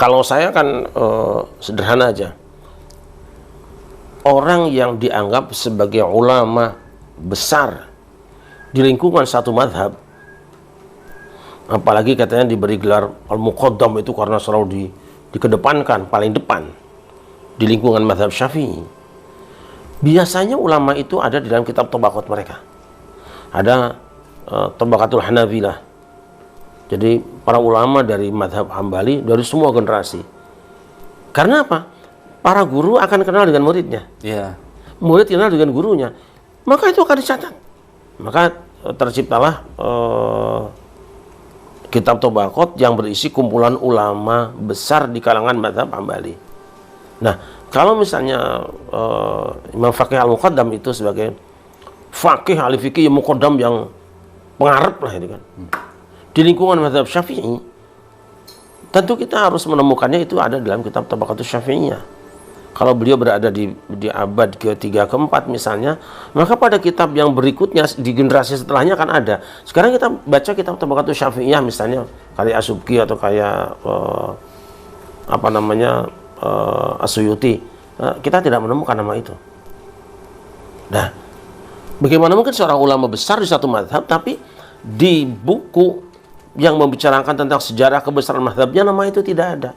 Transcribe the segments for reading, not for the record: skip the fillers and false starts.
Kalau saya kan sederhana aja. Orang yang dianggap sebagai ulama besar di lingkungan satu madhab, apalagi katanya diberi gelar al-muqaddam itu karena selalu dikedepankan, paling depan di lingkungan madhab Syafi'i. Biasanya ulama itu ada di dalam kitab tabaqat mereka. Ada Tabaqatul Hanabilah. Jadi para ulama dari madhab Hambali dari semua generasi. Karena apa? Para guru akan kenal dengan muridnya. Iya. Murid kenal dengan gurunya. Maka itu akan dicatat. Maka terciptalah kitab Tabaqat yang berisi kumpulan ulama besar di kalangan madhab Hambali. Nah, kalau misalnya Imam Faqih Al-Muqaddam itu sebagai faqih ahli fikih yang muqaddam yang pengarep lah itu kan. Di lingkungan madhab Syafi'i, tentu kita harus menemukannya itu ada dalam kitab Tabaqatus Syafi'iyah. Kalau beliau berada di abad ke-3 ke-4 misalnya, maka pada kitab yang berikutnya di generasi setelahnya akan ada. Sekarang kita baca kitab Tabaqatus Syafi'iyah misalnya kayak As-Subki atau kayak As-Suyuti, kita tidak menemukan nama itu. Nah, bagaimana mungkin seorang ulama besar di satu madhab tapi di buku yang membicarakan tentang sejarah kebesaran madhabnya nama itu tidak ada.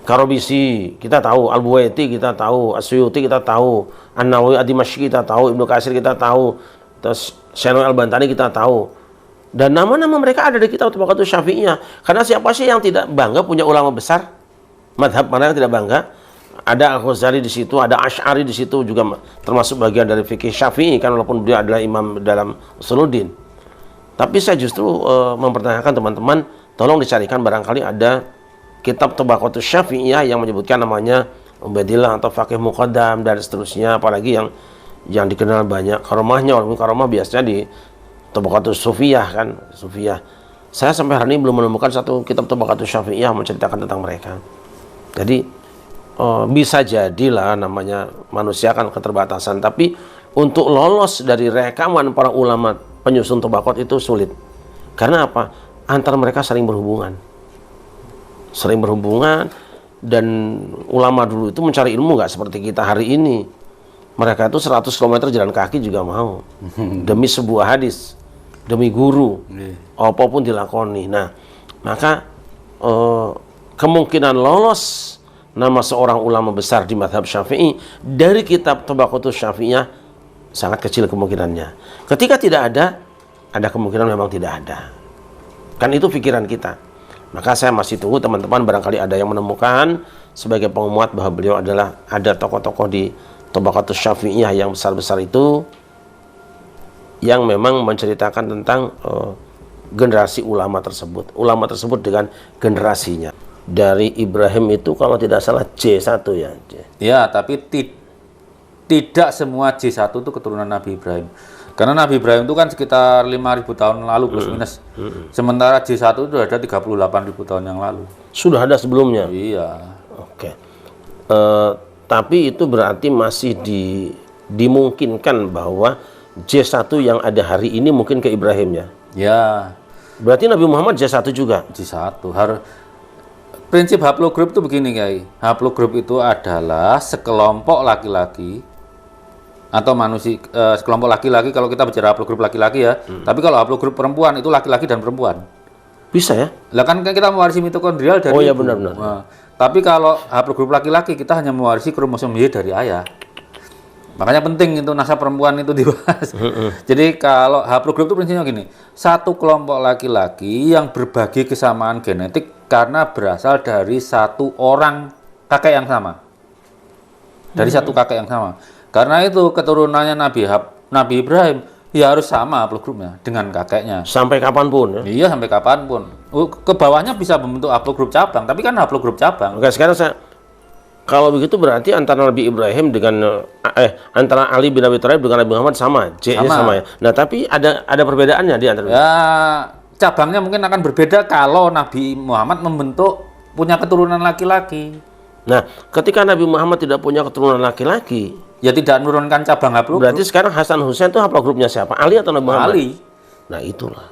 Karobisi kita tahu, Al-Buwaiti kita tahu, As-Suyuti kita tahu, An-Nawawi Ad-Dimashqi kita tahu, Ibnu Katsir kita tahu, terus Syaikh Al-Bantani kita tahu. Dan nama-nama mereka ada di kitab Tabaqatus Syafi'iyah. Karena siapa sih yang tidak bangga punya ulama besar? Madhab mana yang tidak bangga? Ada Al-Ghazali di situ, ada Asy'ari di situ juga termasuk bagian dari fikih Syafi'i kan walaupun dia adalah imam dalam Usuluddin. Tapi saya justru mempertanyakan teman-teman, tolong dicarikan barangkali ada kitab Tabaqatus Syafi'iyah yang menyebutkan namanya Ubaidillah atau Faqih Muqaddam dan seterusnya, apalagi yang dikenal banyak karomahnya. Walaupun karomah biasanya di Tabaqatus Sufiyah kan, Sufiyah. Saya sampai hari ini belum menemukan satu kitab Tabaqatus Syafi'iyah menceritakan tentang mereka. Jadi bisa jadilah namanya manusia kan keterbatasan, tapi untuk lolos dari rekaman para ulama penyusun Tabaqat itu sulit. Karena apa? Antara mereka sering berhubungan dan ulama dulu itu mencari ilmu nggak seperti kita hari ini. Mereka itu 100 km jalan kaki juga mau demi sebuah hadis, demi guru, apapun dilakoni. Nah, maka kemungkinan lolos nama seorang ulama besar di madhab Syafi'i dari kitab Tabaqatus Syafi'iyah sangat kecil kemungkinannya. Ketika tidak ada kemungkinan memang tidak ada. Kan itu pikiran kita. Maka saya masih tunggu teman-teman barangkali ada yang menemukan sebagai penguat bahwa beliau adalah ada tokoh-tokoh di Tabaqatus Syafi'iyah yang besar-besar itu yang memang menceritakan tentang generasi ulama tersebut dengan generasinya. Dari Ibrahim itu kalau tidak salah J1 ya. Ya, tapi tidak semua J1 itu keturunan Nabi Ibrahim. Karena Nabi Ibrahim itu kan sekitar 5.000 tahun lalu plus minus. Sementara J1 itu ada 38.000 tahun yang lalu. Sudah ada sebelumnya? Iya. Oke. Tapi itu berarti masih dimungkinkan bahwa J1 yang ada hari ini mungkin ke Ibrahim ya? Ya. Berarti Nabi Muhammad J1 juga? J1. Prinsip haplogroup itu begini, Kiai. Haplogroup itu adalah sekelompok laki-laki atau manusia, sekelompok laki-laki kalau kita bicara haplogroup laki-laki ya. Tapi kalau haplogroup perempuan itu laki-laki dan perempuan. Bisa ya? Lah kan kita mewarisi mitokondrial dari iya benar-benar. Nah, tapi kalau haplogroup laki-laki kita hanya mewarisi kromosom Y dari ayah. Makanya penting itu nasab perempuan itu dibahas. Jadi kalau haplogroup itu prinsipnya gini, satu kelompok laki-laki yang berbagi kesamaan genetik karena berasal dari satu orang kakek yang sama. Dari satu kakek yang sama. Karena itu keturunannya Nabi Ibrahim ya harus sama haplogroupnya dengan kakeknya. Sampai kapanpun ya? Iya, sampai kapanpun. Ke bawahnya bisa membentuk haplogroup cabang, tapi kan haplogroup cabang. Oke, sekarang kalau begitu berarti antara Nabi Ibrahim dengan antara Ali bin Abi Thalib dengan Nabi Muhammad sama, J-nya sama ya. Nah, tapi ada perbedaannya di antara. Ya, cabangnya mungkin akan berbeda kalau Nabi Muhammad punya keturunan laki-laki. Nah, ketika Nabi Muhammad tidak punya keturunan laki-laki, ya tidak menurunkan cabang haplogroup. Berarti sekarang Hasan Husain itu haplogroupnya siapa? Ali atau Nabi Muhammad? Ali. Nah, itulah.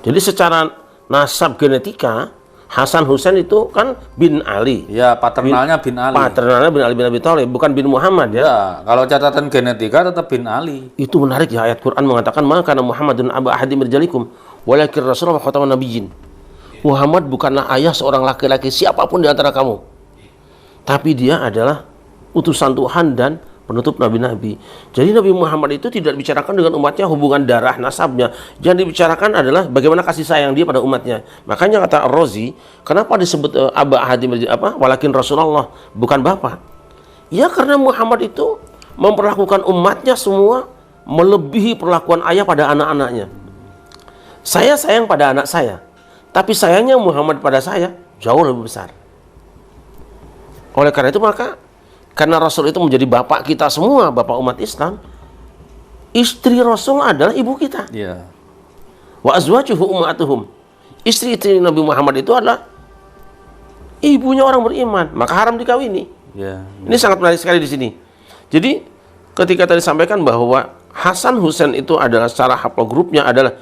Jadi secara nasab genetika Hasan Husain itu kan bin Ali. Ya, paternalnya bin Ali. Paternalnya bin Ali bin Abi Thalib, bukan bin Muhammad ya. Ya, kalau catatan genetika tetap bin Ali. Itu menarik ya, ayat Quran mengatakan maka Muhammadun aba ahadi mirjalikum walakin rasulullah khataman nabiyyin. Muhammad bukanlah ayah seorang laki-laki siapapun di antara kamu. Tapi dia adalah utusan Tuhan dan penutup nabi-nabi. Jadi Nabi Muhammad itu tidak dibicarakan dengan umatnya hubungan darah nasabnya. Yang dibicarakan adalah bagaimana kasih sayang dia pada umatnya. Makanya kata Ar-Razi, kenapa disebut aba ahadi walakin Rasulullah bukan bapak? Ya karena Muhammad itu memperlakukan umatnya semua melebihi perlakuan ayah pada anak-anaknya. Saya sayang pada anak saya, tapi sayangnya Muhammad pada saya jauh lebih besar. Oleh karena itu maka karena Rasul itu menjadi bapak kita semua, bapak umat Islam, istri Rasul adalah ibu kita. Iya. Wa azwajuhu ummahatuhum. Istri Nabi Muhammad itu adalah ibunya orang beriman, maka haram dikawini. Ya. Ini sangat menarik sekali di sini. Jadi ketika tadi disampaikan bahwa Hasan Husain itu adalah secara haplogrupnya adalah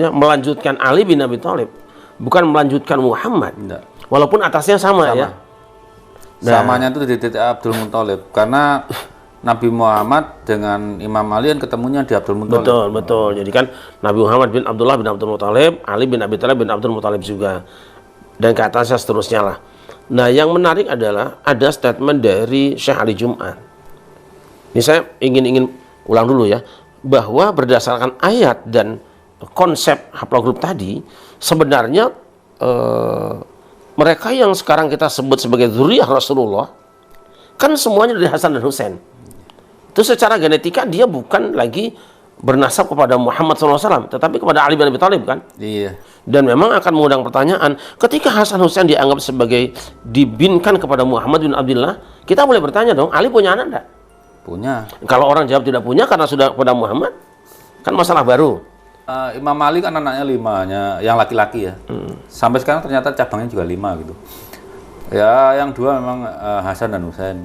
melanjutkan Ali bin Abi Thalib, bukan melanjutkan Muhammad. Enggak. Walaupun atasnya sama. Ya. Samanya itu di titik Abdul Muthalib karena Nabi Muhammad dengan Imam Ali kan ketemunya di Abdul Muthalib. Betul. Jadi kan Nabi Muhammad bin Abdullah bin Abdul Muthalib, Ali bin Abi Thalib bin Abdul Muthalib juga. Dan ke atasnya seterusnya lah. Nah, yang menarik adalah ada statement dari Syekh Ali Jum'ah. Ini saya ingin ulang dulu ya, bahwa berdasarkan ayat dan konsep haplogrup tadi, sebenarnya mereka yang sekarang kita sebut sebagai dzurriyyah Rasulullah kan semuanya dari Hasan dan Husain. Itu secara genetika dia bukan lagi bernasab kepada Muhammad SAW, tetapi kepada Ali bin Abi Thalib kan. Iya. Dan memang akan mengundang pertanyaan, ketika Hasan Husain dianggap sebagai dibinkan kepada Muhammad bin Abdullah, kita boleh bertanya dong, Ali punya anak enggak? Punya. Kalau orang jawab tidak punya karena sudah kepada Muhammad, kan masalah baru. Imam Ali kan anaknya 5, yang laki-laki ya. Sampai sekarang ternyata cabangnya juga 5 gitu. Ya, yang 2 memang Hasan dan Husain.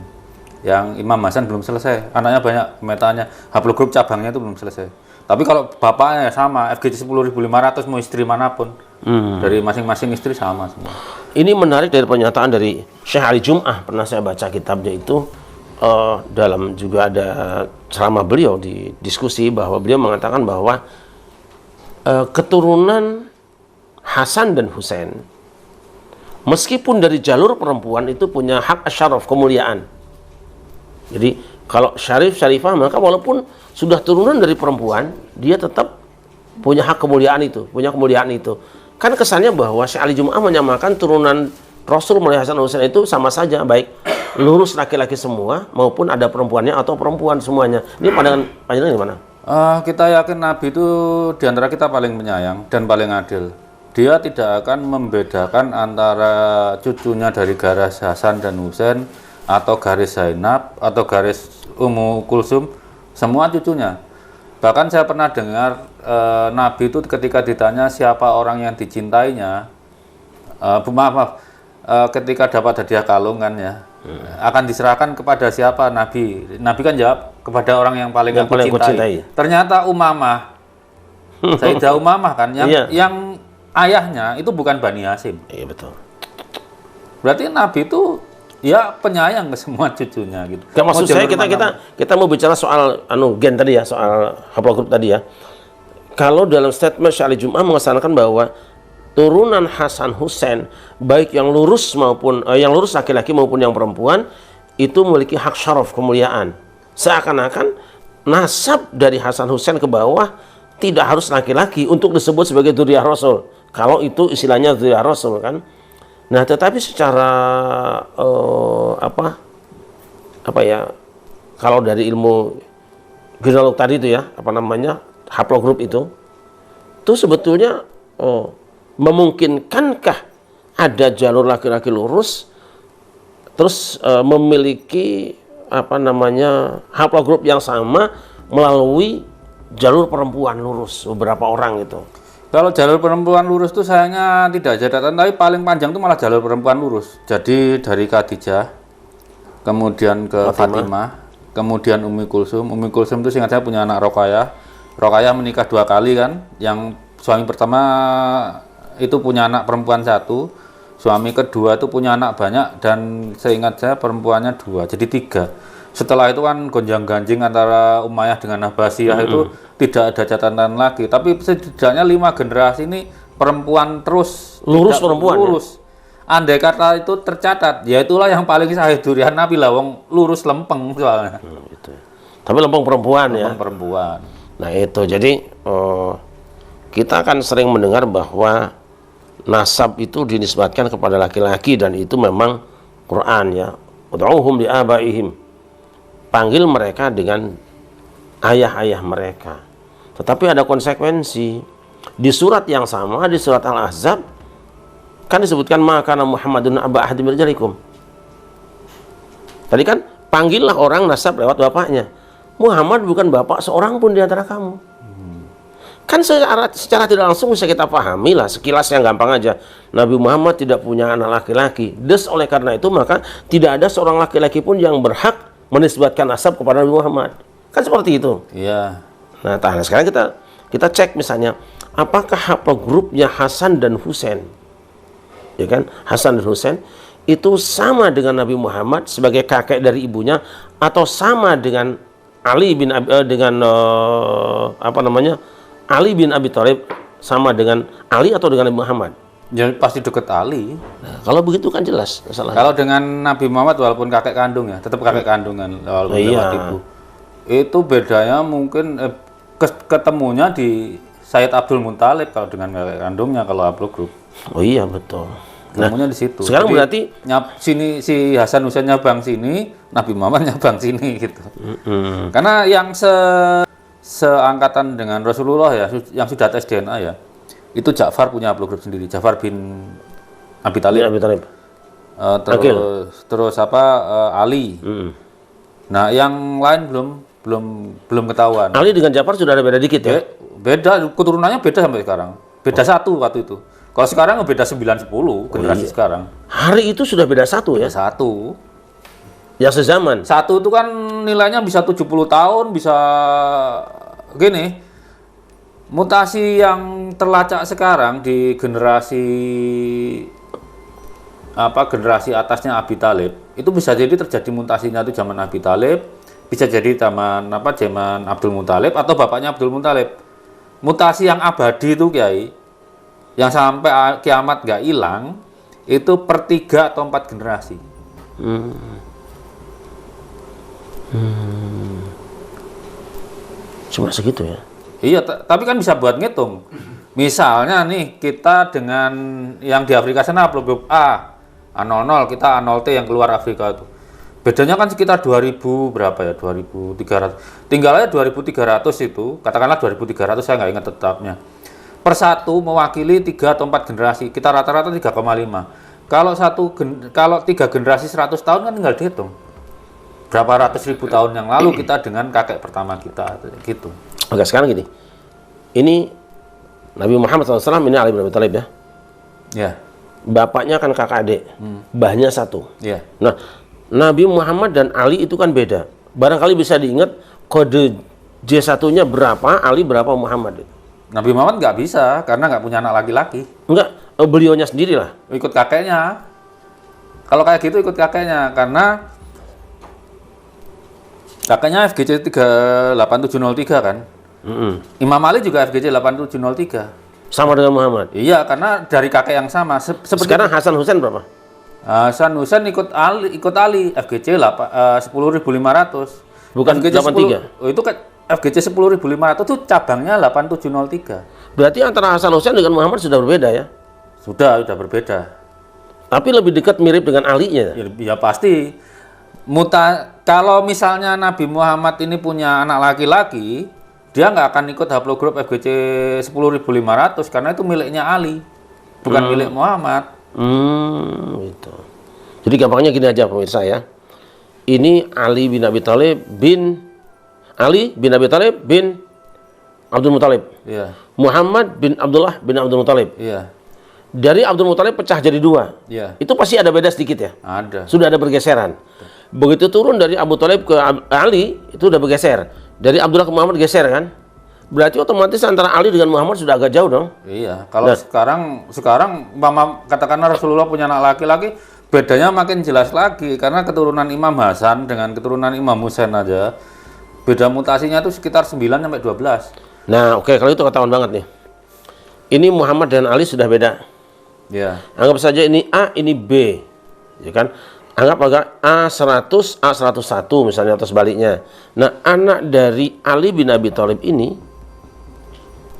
Yang Imam Hasan belum selesai. Anaknya banyak, metanya haplogrup cabangnya itu belum selesai. Tapi kalau bapaknya ya sama, FGC 10.500 mau istri manapun. Dari masing-masing istri sama semua. Ini menarik dari pernyataan dari Syekh Ali Jum'ah. Pernah saya baca kitabnya itu, dalam juga ada selama beliau di diskusi bahwa beliau mengatakan bahwa keturunan Hasan dan Husain meskipun dari jalur perempuan itu punya hak asyaraf, kemuliaan. Jadi kalau syarif syarifah maka walaupun sudah turunan dari perempuan dia tetap punya hak kemuliaan itu, punya kemuliaan itu. Kan kesannya bahwa Syekh Ali Jum'ah menyamakan turunan Rasul melalui Hasan dan Husain itu sama saja, baik lurus laki-laki semua maupun ada perempuannya atau perempuan semuanya. Ini pandangan gimana? Kita yakin Nabi itu diantara kita paling penyayang dan paling adil. Dia tidak akan membedakan antara cucunya dari garis Hasan dan Husain atau garis Zainab atau garis Ummu Kulsum, semua cucunya. Bahkan saya pernah dengar Nabi itu ketika ditanya siapa orang yang dicintainya, ketika dapat hadiah kalung kan ya, akan diserahkan kepada siapa Nabi. Nabi kan jawab kepada orang yang paling aku cintai. Ternyata Umamah, Sayyidah Umamah kan yang ayahnya itu bukan Bani Hasyim. Iya betul. Berarti Nabi itu ya penyayang ke semua cucunya gitu. Gak, maksud saya kita mau bicara soal gen tadi ya, soal haplogrup tadi ya. Kalau dalam statement Syekh Ali Jum'ah mengesankan bahwa turunan Hasan Husain baik yang lurus maupun yang lurus laki-laki maupun yang perempuan itu memiliki hak syaraf, kemuliaan. Seakan-akan nasab dari Hasan Husain ke bawah tidak harus laki-laki untuk disebut sebagai dzurriyyah Rasul. Kalau itu istilahnya dzurriyyah Rasul kan. Nah, tetapi secara kalau dari ilmu genealog tadi itu ya, haplogrup itu sebetulnya memungkinkankah ada jalur laki-laki lurus terus memiliki haplogrup yang sama melalui jalur perempuan lurus beberapa orang itu. Kalau jalur perempuan lurus itu sayangnya tidak ada catatan, tapi paling panjang itu malah jalur perempuan lurus. Jadi dari Khadijah, kemudian ke Fatimah, kemudian Ummi Kulsum. Ummi Kulsum itu seingat saya punya anak Roqayyah. Roqayyah menikah 2 kali kan, yang suami pertama itu punya anak perempuan 1, suami kedua itu punya anak banyak, dan seingat saya perempuannya 2, jadi 3. Setelah itu kan gonjang-ganjing antara Umayyah dengan Abbasiyah itu tidak ada catatan lagi. Tapi setidaknya 5 generasi ini perempuan terus. Lurus perempuan. Lurus. Ya? Andai kata itu tercatat, ya itulah yang paling sahih durian Nabi Lawang, lurus lempeng soalnya. Gitu. Tapi lempeng perempuan ya. Lempeng perempuan. Nah itu, jadi kita akan sering mendengar bahwa nasab itu dinisbatkan kepada laki-laki, dan itu memang Quran ya. Ud'uhum li'abaihim. Panggil mereka dengan ayah-ayah mereka. Tetapi ada konsekuensi. Di surat yang sama, di surat Al-Ahzab, kan disebutkan maka Muhammadun aba ahadin min rijalikum. Tadi kan panggillah orang nasab lewat bapaknya. Muhammad bukan bapak seorang pun di antara kamu. Kan secara tidak langsung bisa kita pahami lah, sekilas yang gampang aja. Nabi Muhammad tidak punya anak laki-laki. Des oleh karena itu maka tidak ada seorang laki-laki pun yang berhak menisbatkan nasab kepada Nabi Muhammad. Kan seperti itu. Iya. Nah, sekarang kita cek misalnya, apakah haplogrupnya Hasan dan Husain? Ya kan? Hasan dan Husain itu sama dengan Nabi Muhammad sebagai kakek dari ibunya, atau sama dengan Ali bin Ali bin Abi Thalib, sama dengan Ali atau dengan Nabi Muhammad? Ya pasti deket Ali. Nah, kalau begitu kan jelas masalahnya. Kalau dengan Nabi Muhammad walaupun kakek kandung ya, tetap kakek kandungan walaupun lewat ibu. Itu bedanya mungkin ketemunya di Sayyid Abdul Muthalib kalau dengan kakek kandungnya, kalau haplogrup. Oh iya betul. Ketemunya di situ. Sekarang jadi, berarti sini si Hasan Husain nyabang sini, Nabi Muhammad nyabang sini gitu. Karena yang seangkatan dengan Rasulullah ya, yang sudah tes DNA ya, itu Ja'far punya haplogrup sendiri, Ja'far bin Abi Thalib. Terus Ali. Nah, yang lain belum ketahuan. Ali dengan Ja'far sudah ada beda dikit ya? Beda, keturunannya beda sampai sekarang. Beda 1 waktu itu. Kalau sekarang beda 9-10 generasi sekarang. Hari itu sudah beda 1 ya? Beda 1. Yang sezaman. 1 itu kan nilainya bisa 70 tahun, bisa gini. Mutasi yang terlacak sekarang di generasi atasnya Abi Thalib, itu bisa jadi terjadi mutasinya itu zaman Abi Thalib, bisa jadi zaman Abdul Muthalib atau bapaknya Abdul Muthalib. Mutasi yang abadi itu Kiai, yang sampai kiamat nggak hilang, itu per 3 atau 4 generasi. Cuma segitu ya? Iya, tapi kan bisa buat ngitung. Misalnya nih, kita dengan yang di Afrika sana haplogrup A00, kita A0T yang keluar Afrika itu. Bedanya kan sekitar 2000 berapa ya? 2300. Tinggal aja 2300 itu, katakanlah 2300, saya nggak ingat tetapnya. Per 1 mewakili 3 atau 4 generasi. Kita rata-rata 3,5. Kalau 3 generasi 100 tahun kan tinggal dihitung. Berapa ratus ribu tahun yang lalu kita dengan kakek pertama kita gitu. Oke, sekarang gini. Ini Nabi Muhammad SAW, ini Ali bin Abi Thalib ya? Ya. Bapaknya kan kakak adik. Bahnya 1. Ya. Nah, Nabi Muhammad dan Ali itu kan beda. Barangkali bisa diingat kode J1-nya berapa, Ali berapa, Muhammad. Nabi Muhammad nggak bisa, karena nggak punya anak laki-laki. Enggak, beliaunya sendiri lah. Ikut kakeknya. Kalau kayak gitu ikut kakeknya, karena kakeknya FGC 38703 kan. Imam Ali juga FGC 8703. Sama dengan Muhammad? Iya, karena dari kakek yang sama. Sekarang Hasan Husain berapa? Hasan Husain ikut Ali FGC 10.500. Bukan FGC 83? Itu kan FGC 10.500 itu cabangnya 8703. Berarti antara Hasan Husain dengan Muhammad sudah berbeda ya? Sudah berbeda. Tapi lebih dekat mirip dengan Ali-nya? Ya pasti. Kalau misalnya Nabi Muhammad ini punya anak laki-laki, dia nggak akan ikut haplogrup FGC 10.500 karena itu miliknya Ali, bukan milik Muhammad. Gitu. Jadi gampangnya gini aja pemirsa ya. Ini Ali bin Abi Thalib bin Abdul Muthalib. Iya. Muhammad bin Abdullah bin Abdul Muthalib. Iya. Dari Abdul Muthalib pecah jadi 2. Iya. Itu pasti ada beda sedikit ya? Ada. Sudah ada pergeseran. Begitu turun dari Abu Thalib ke Ali, itu udah bergeser. Dari Abdullah ke Muhammad geser kan? berarti otomatis antara Ali dengan Muhammad sudah agak jauh dong. Iya, kalau sekarang umpama katakanlah Rasulullah punya anak laki-laki, bedanya makin jelas lagi karena keturunan Imam Hasan dengan keturunan Imam Husain aja beda mutasinya itu sekitar 9 sampai 12. Nah, oke, kalau itu ketahuan banget nih. Ini Muhammad dan Ali sudah beda. Ya. Anggap saja ini A, ini B. Ya kan? Anggap agak A100, A101 misalnya atau sebaliknya. Nah, anak dari Ali bin Abi Thalib ini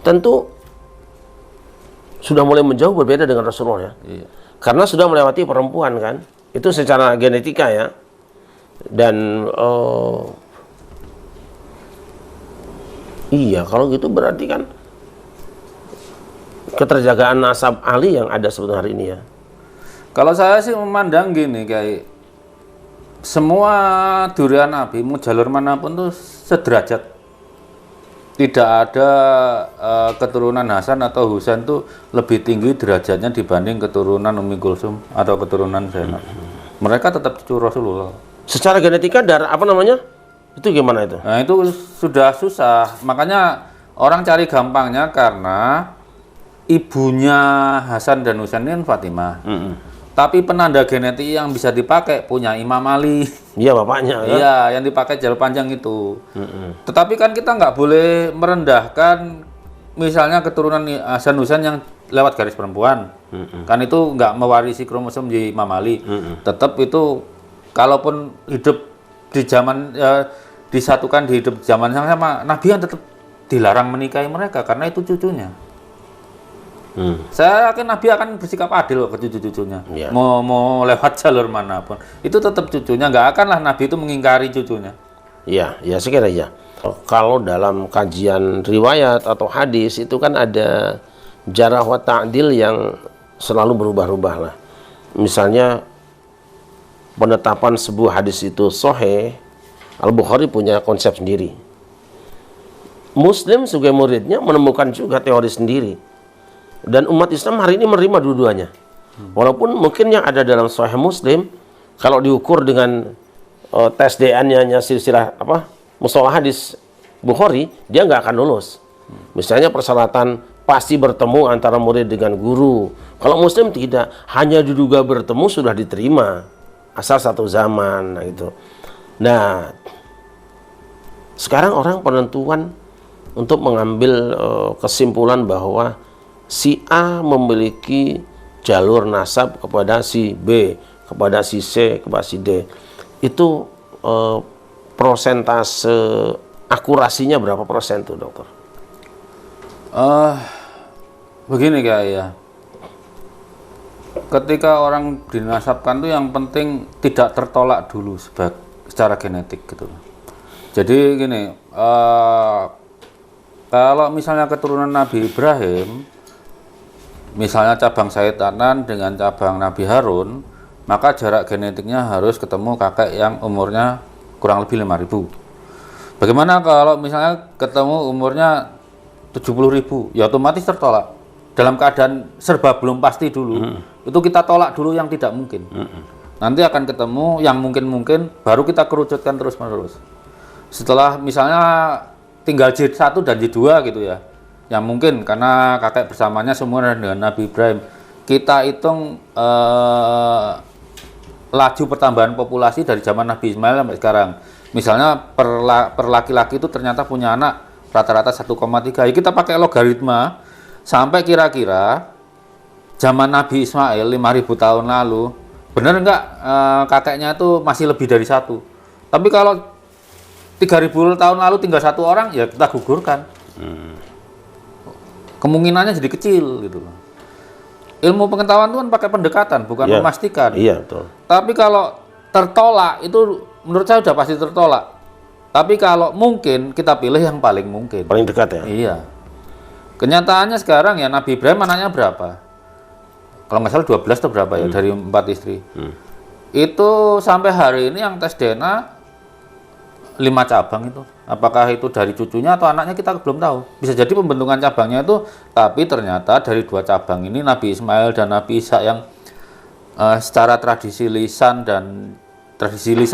tentu sudah mulai menjauh berbeda dengan Rasulullah ya. Iya. Karena sudah melewati perempuan kan. Itu secara genetika ya. Dan iya, kalau gitu berarti kan keterjagaan nasab Ali yang ada sebetulnya hari ini ya. Kalau saya sih memandang gini, kayak semua durian Nabi, mau jalur manapun tuh sederajat. Tidak ada keturunan Hasan atau Husain tuh lebih tinggi derajatnya dibanding keturunan Ummi Kulsum atau keturunan Zainab. Mereka tetap cucu Rasulullah. Secara genetika darah apa namanya? Itu gimana itu? Nah itu sudah susah. Makanya orang cari gampangnya karena ibunya Hasan dan Husain ini Fatimah. Tapi penanda genetik yang bisa dipakai punya Imam Ali. Iya bapaknya. Kan? Iya, yang dipakai jalur panjang itu. Tetapi kan kita nggak boleh merendahkan misalnya keturunan Hasan Husain yang lewat garis perempuan. Kan itu nggak mewarisi kromosom di Imam Ali. Tetap itu kalaupun hidup di zaman disatukan di hidup zaman yang sama, Nabi yang tetap dilarang menikahi mereka karena itu cucunya. Saya yakin Nabi akan bersikap adil ke cucu-cucunya. Ya. Mau lewat jalur manapun, itu tetap cucunya. Nggak akanlah Nabi itu mengingkari cucunya. Iya, ya saya kira iya. Kalau dalam kajian riwayat atau hadis itu kan ada jarah wa ta'dil yang selalu berubah-ubah lah. Misalnya penetapan sebuah hadis itu sahih, Al-Bukhari punya konsep sendiri. Muslim sebagai muridnya menemukan juga teori sendiri. Dan umat Islam hari ini menerima dua-duanya. Walaupun mungkin yang ada dalam Sahih Muslim, kalau diukur dengan tes DNA-nya silsilah mustalah hadis Bukhari, dia nggak akan lulus. Misalnya persyaratan pasti bertemu antara murid dengan guru. Kalau Muslim tidak, hanya diduga bertemu sudah diterima, asal satu zaman. Nah, itu. Nah, sekarang orang penentuan untuk mengambil kesimpulan bahwa si A memiliki jalur nasab kepada si B, kepada si C, kepada si D. Itu prosentase akurasinya berapa persen tuh dokter? Begini kayak ya. Ketika orang dinasabkan tuh yang penting tidak tertolak dulu secara genetik gitu. Jadi gini, kalau misalnya keturunan Nabi Ibrahim, misalnya cabang Sayyid Adnan dengan cabang Nabi Harun, maka jarak genetiknya harus ketemu kakek yang umurnya kurang lebih 5.000. Bagaimana kalau misalnya ketemu umurnya 70.000? Ya otomatis tertolak. Dalam keadaan serba belum pasti dulu, itu kita tolak dulu yang tidak mungkin. Nanti akan ketemu yang mungkin-mungkin, baru kita kerucutkan terus-menerus. Setelah misalnya tinggal J1 dan J2 gitu ya, yang mungkin karena kakek bersamanya semua dengan Nabi Ibrahim, kita hitung laju pertambahan populasi dari zaman Nabi Ismail sampai sekarang. Misalnya per laki-laki itu ternyata punya anak rata-rata 1,3. Ya kita pakai logaritma sampai kira-kira zaman Nabi Ismail 5.000 tahun lalu, benar nggak kakeknya itu masih lebih dari 1? Tapi kalau 3.000 tahun lalu tinggal 1 orang, ya kita gugurkan. Kemungkinannya jadi kecil gitu. Ilmu pengetahuan itu kan pakai pendekatan, bukan memastikan. Iya, betul. Tapi kalau tertolak itu menurut saya sudah pasti tertolak. Tapi kalau mungkin kita pilih yang paling mungkin. Paling dekat ya? Iya. Kenyataannya sekarang ya Nabi Ibrahim anaknya berapa? Kalau nggak salah 12 atau berapa ya dari 4 istri. Itu sampai hari ini yang tes DNA 5 cabang itu. Apakah itu dari cucunya atau anaknya kita belum tahu. Bisa jadi pembentukan cabangnya itu, tapi ternyata dari 2 cabang ini Nabi Ismail dan Nabi Ishak yang secara tradisi lisan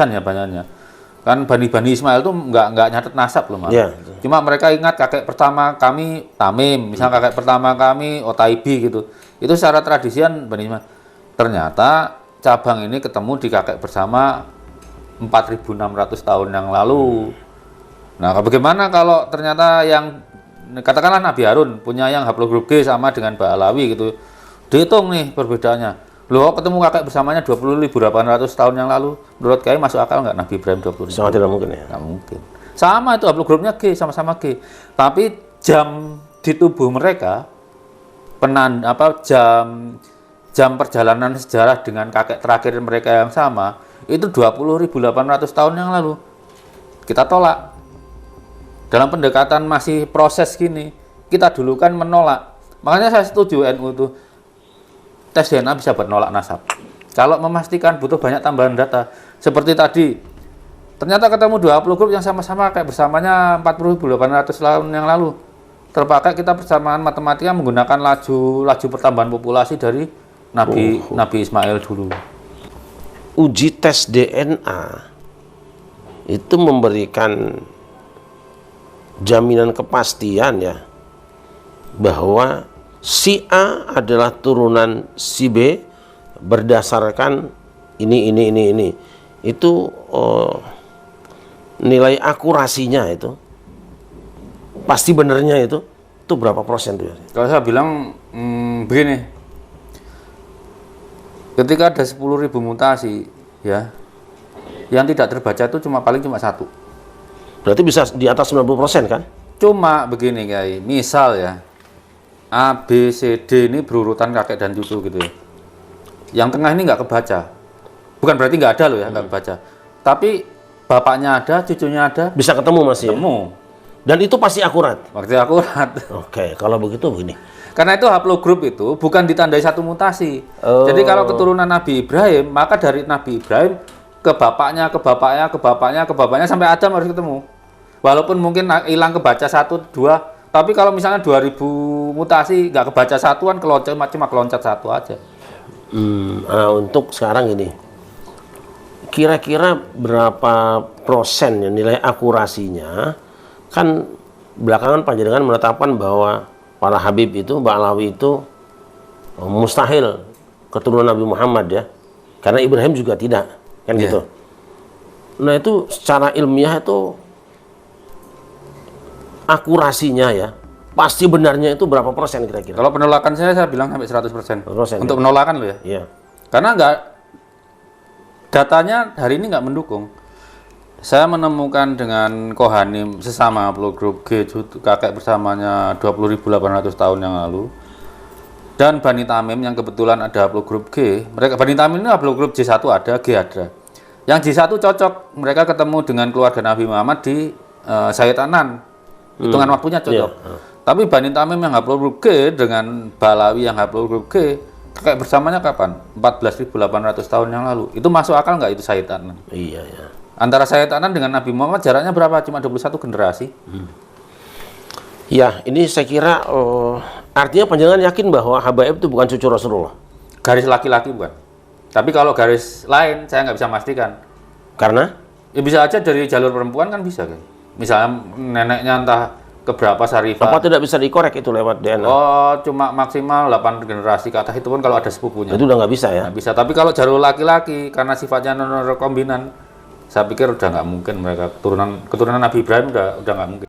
ya banyaknya, Kan Bani Ismail tuh nggak nyatet nasab loh, Mas. Iya. Cuma mereka ingat kakek pertama kami Tamim, misalnya kakek pertama kami Otaibi gitu. Itu secara tradisian Bani Ismail. Ternyata cabang ini ketemu di kakek bersama 4.600 tahun yang lalu. Nah, bagaimana kalau ternyata yang katakanlah Nabi Harun punya yang haplogrup G sama dengan Ba'alawi gitu. Dihitung nih perbedaannya. Loh, ketemu kakek bersamanya 20.800 tahun yang lalu. Menurut Kiai masuk akal nggak Nabi Ibrahim 20.000? Sangat tidak mungkin ya. Nggak mungkin. Sama itu haplogrupnya G, sama-sama G. Tapi jam di tubuh mereka jam perjalanan sejarah dengan kakek terakhir mereka yang sama itu 20.800 tahun yang lalu. Kita tolak. Dalam pendekatan masih proses gini, kita dulu kan menolak. Makanya saya setuju NU itu tes DNA bisa buat nolak nasab. Kalau memastikan butuh banyak tambahan data. Seperti tadi, ternyata ketemu 2 haplogrup yang sama-sama kayak bersamanya 40.800 tahun yang lalu. Terpakai kita persamaan matematika menggunakan laju pertambahan populasi dari Nabi Ismail dulu. Uji tes DNA itu memberikan jaminan kepastian ya bahwa si A adalah turunan si B berdasarkan ini. Itu nilai akurasinya itu pasti benernya itu berapa persen tuh ya? Kalau saya bilang begini, ketika ada 10.000 mutasi ya, yang tidak terbaca itu paling cuma 1. Berarti bisa di atas 90% kan? Cuma begini Kiai, misal ya A, B, C, D ini berurutan kakek dan cucu gitu ya. Yang tengah ini nggak kebaca. Bukan berarti nggak ada loh ya, nggak kebaca. Tapi bapaknya ada, cucunya ada. Bisa ketemu masih. Ketemu. Dan itu pasti akurat. Pasti akurat. Oke, kalau begitu begini. Karena itu haplogrup itu bukan ditandai satu mutasi. Jadi kalau keturunan Nabi Ibrahim, maka dari Nabi Ibrahim ke bapaknya sampai Adam harus ketemu. Walaupun mungkin hilang kebaca 1, 2. Tapi kalau misalnya 2.000 mutasi nggak kebaca satuan, cuma keloncat 1 aja. Nah, untuk sekarang ini, kira-kira berapa persen ya nilai akurasinya? Kan belakangan panjenengan menetapkan bahwa para Habib itu, Ba'alawi itu mustahil keturunan Nabi Muhammad ya, karena Ibrahim juga tidak, kan gitu. Nah itu secara ilmiah itu akurasinya ya, pasti benarnya itu berapa persen kira-kira? Kalau penolakan saya bilang sampai 100%. Untuk ya? penolakan loh ya. Iya. Karena datanya hari ini nggak mendukung. Saya menemukan dengan Kohanim sesama haplogrup G, kakek bersamanya 20.800 tahun yang lalu. Dan Bani Tamim yang kebetulan ada haplogrup G. Bani Tamim ini haplogrup J1 ada, G ada. Yang J1 cocok, mereka ketemu dengan keluarga Nabi Muhammad di Sayyid Anan. Hitungan waktunya cocok. Tapi Bani Tamim yang haplogrup G dengan Ba'alawi yang haplogrup G, kakek bersamanya kapan? 14.800 tahun yang lalu. Itu masuk akal nggak itu Sayyid Anan? Iya, ya. Antara Sayyid Anan dengan Nabi Muhammad jaraknya berapa? Cuma 21 generasi. Ya, ini saya kira artinya panjenengan yakin bahwa Habaib itu bukan cucu Rasulullah? Garis laki-laki bukan. Tapi kalau garis lain saya nggak bisa memastikan. Karena? Ya bisa aja dari jalur perempuan kan bisa kan. Misalnya neneknya entah keberapa Syarifah. Apa tidak bisa dikorek itu lewat DNA? Oh, cuma maksimal 8 generasi ke atas itu pun kalau ada sepupunya. Itu udah nggak bisa ya? Nggak bisa. Tapi kalau jalur laki-laki karena sifatnya non rekombinan, saya pikir udah nggak mungkin mereka keturunan Nabi Ibrahim udah nggak mungkin.